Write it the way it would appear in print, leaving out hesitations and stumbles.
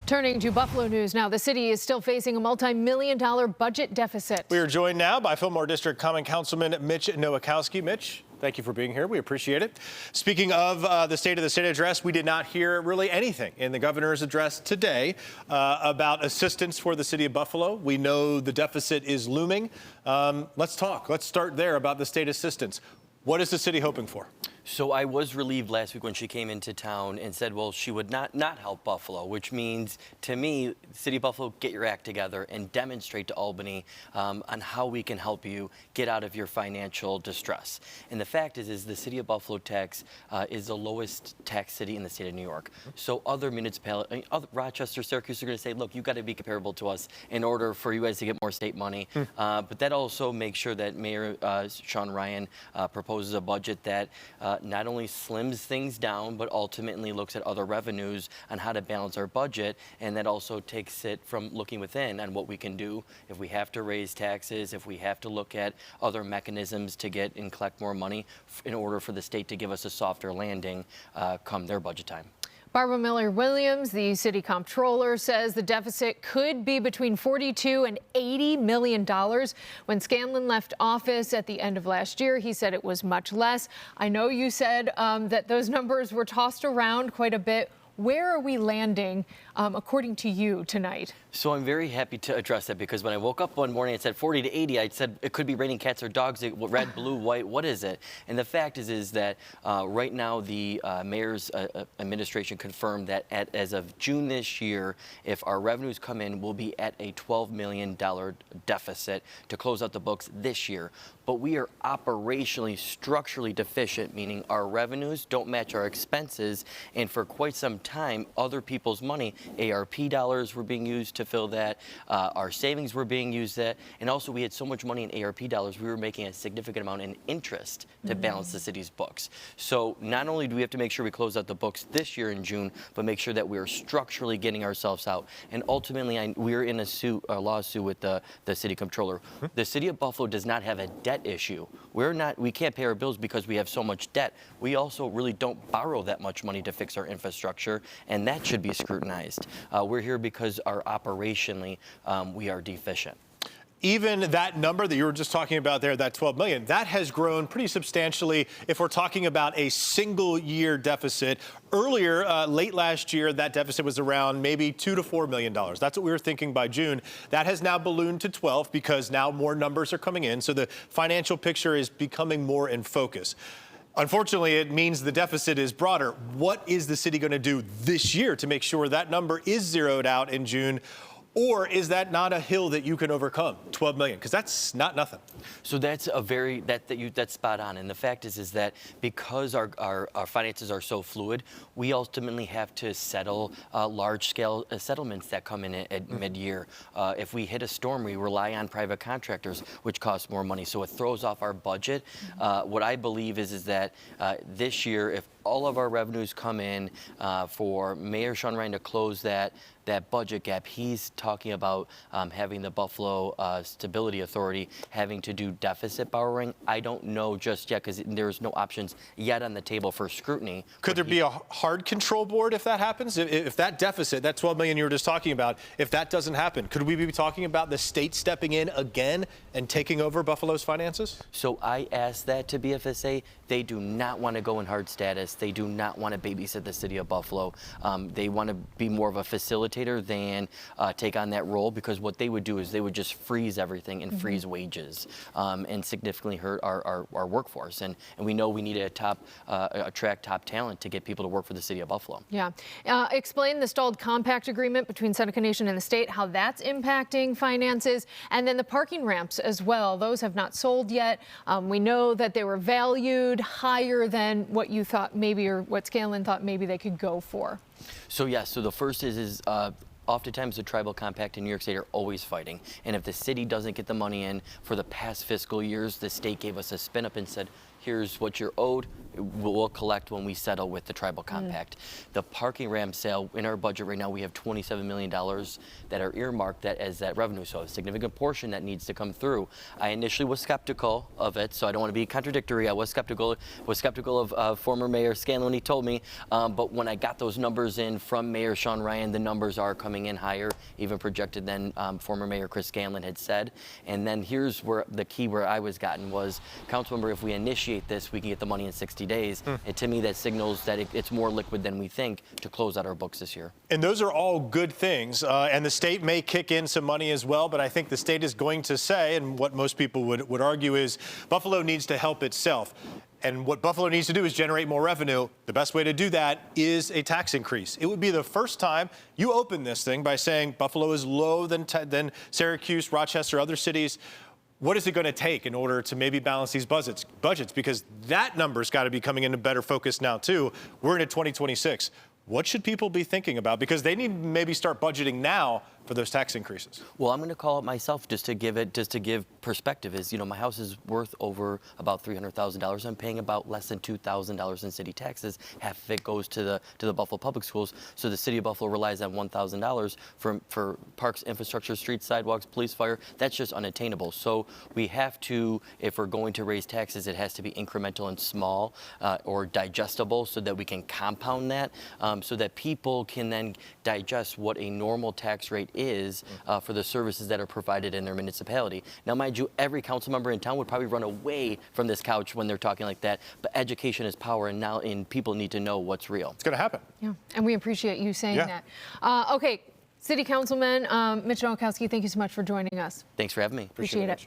Turning to Buffalo news now, the city is still facing a multi-million-dollar budget deficit. We are joined now by Fillmore District Common Councilman Mitch Nowakowski. Mitch, thank you for being here. We appreciate it. Speaking of the State address, we did not hear really anything in the governor's address today about assistance for the city of Buffalo. We know the deficit is looming. Let's talk. Let's start there about the state assistance. What is the city hoping for? So I was relieved last week when she came into town and said, well, she would not help Buffalo, which means to me, City of Buffalo, get your act together and demonstrate to Albany on how we can help you get out of your financial distress. And the fact is the City of Buffalo tax is the lowest tax city in the state of New York. So other municipalities, Rochester, Syracuse are going to say, look, you got to be comparable to us in order for you guys to get more state money. But that also makes sure that Mayor Sean Ryan proposes a budget that not only slims things down, but ultimately looks at other revenues on how to balance our budget, and that also takes it from looking within on what we can do if we have to raise taxes, if we have to look at other mechanisms to get and collect more money in order for the state to give us a softer landing come their budget time. Barbara Miller-Williams, the city comptroller, says the deficit could be between $42 and $80 million. When Scanlon left office at the end of last year, he said it was much less. I know you said that those numbers were tossed around quite a bit. Where are we landing, according to you, tonight? So I'm very happy to address that, because when I woke up one morning and said 40 to 80, I said it could be raining cats or dogs, red, blue, white, what is it? And the fact is that right now the mayor's administration confirmed that as of June this year, if our revenues come in, we'll be at a $12 million deficit to close out the books this year. But we are operationally, structurally deficient, meaning our revenues don't match our expenses. And for quite some time, other people's money, ARP dollars were being used to fill that, our savings were being used that, and also we had so much money in ARP dollars, we were making a significant amount in interest to balance the city's books. So not only do we have to make sure we close out the books this year in June, but make sure that we are structurally getting ourselves out. And ultimately, we're in a lawsuit with the city comptroller. The city of Buffalo does not have a debt issue. We can't pay our bills because we have so much debt. We also really don't borrow that much money to fix our infrastructure, and that should be scrutinized. We're here because operationally we are deficient. Even that number that you were just talking about there, that 12 million, that has grown pretty substantially if we're talking about a single year deficit. Earlier, late last year, that deficit was around maybe $2 to $4 million. That's what we were thinking by June. That has now ballooned to 12 because now more numbers are coming in. So the financial picture is becoming more in focus. Unfortunately, it means the deficit is broader. What is the city going to do this year to make sure that number is zeroed out in June? Or is that not a hill that you can overcome, 12 million? Because that's not nothing. So that's that's spot on. And the fact is that because our finances are so fluid, we ultimately have to settle large-scale settlements that come in at mid-year. If we hit a storm, we rely on private contractors, which costs more money. So it throws off our budget. What I believe is that this year, if all of our revenues come in for Mayor Sean Ryan to close that budget gap, he's talking about having the Buffalo Stability Authority having to do deficit borrowing. I don't know just yet because there's no options yet on the table for scrutiny. Could there be a hard control board if that happens? If that deficit, that 12 million you were just talking about, if that doesn't happen, could we be talking about the state stepping in again and taking over Buffalo's finances? So I asked that to BFSA. They do not want to go in hard status. They do not want to babysit the city of Buffalo. They want to be more of a facilitator than take on that role, because what they would do is they would just freeze everything and freeze wages and significantly hurt our workforce. And we know we need to attract top talent to get people to work for the city of Buffalo. Yeah. Explain the stalled compact agreement between Seneca Nation and the state, how that's impacting finances, and then the parking ramps as well. Those have not sold yet. We know that they were valued higher than what you thought maybe, or what Scanlon thought maybe they could go for. So yes, so the first is oftentimes the tribal compact in New York State are always fighting. And if the city doesn't get the money in for the past fiscal years, the state gave us a spin up and said, here's what you're owed. We'll collect when we settle with the tribal compact. The parking ram sale, in our budget right now, we have $27 million that are earmarked as that revenue, so a significant portion that needs to come through. I initially was skeptical of it, so I don't want to be contradictory. I was skeptical of former Mayor Scanlon when he told me, but when I got those numbers in from Mayor Sean Ryan, the numbers are coming in higher, even projected than former Mayor Chris Scanlon had said. And then here's where the key where I was gotten was, Councilmember, if we initiate this, we can get the money in 60 days. And to me, that signals that it's more liquid than we think to close out our books this year. And those are all good things. And the state may kick in some money as well, but I think the state is going to say, and what most people would argue is, Buffalo needs to help itself. And what Buffalo needs to do is generate more revenue. The best way to do that is a tax increase. It would be the first time you open this thing by saying Buffalo is lower than Syracuse, Rochester, other cities. What is it going to take in order to maybe balance these budgets? Because that number's got to be coming into better focus now, too. We're into 2026. What should people be thinking about? Because they need to maybe start budgeting now for those tax increases. Well, I'm going to call it myself just to give perspective. Is, my house is worth over about $300,000. I'm paying about less than $2,000 in city taxes. Half of it goes to the Buffalo Public Schools. So the city of Buffalo relies on $1,000 for parks, infrastructure, streets, sidewalks, police, fire. That's just unattainable. So we have to, if we're going to raise taxes, it has to be incremental and small or digestible, so that we can compound that, so that people can then digest what a normal tax rate is for the services that are provided in their municipality. Now, mind you, every council member in town would probably run away from this couch when they're talking like that, but education is power, and people need to know what's real. It's going to happen. Yeah, and we appreciate you saying that. Okay, City Councilman Mitch Nowakowski, thank you so much for joining us. Thanks for having me. Appreciate it.